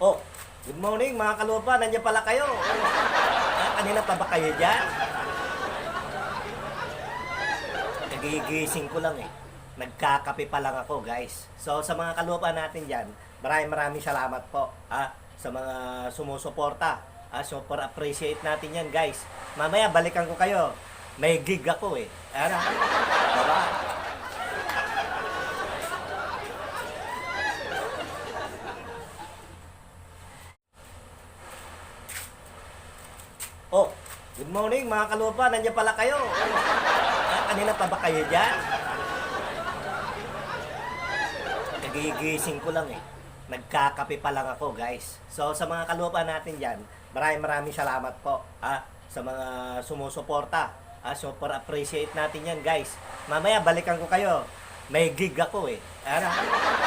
Oh, good morning mga kalupa, nandiyan pala kayo. Kanina pa ba kayo dyan? Nagigising ko lang eh. Nagkakape pa lang ako guys. So sa mga kalupa natin dyan, maraming salamat po sa mga sumusuporta. Super appreciate natin yan guys. Mamaya balikan ko kayo. May gig ako eh. Ano? Diba? Oh, good morning mga kalupa, nandiyan pala kayo. Kanina pa ba kayo dyan? Nagigising ko lang eh. Nagkakape pa lang ako guys. So sa mga kalupa natin dyan, maraming salamat po sa mga sumusuporta. Super appreciate natin yan guys. Mamaya balikan ko kayo. May gig ako eh. Ano?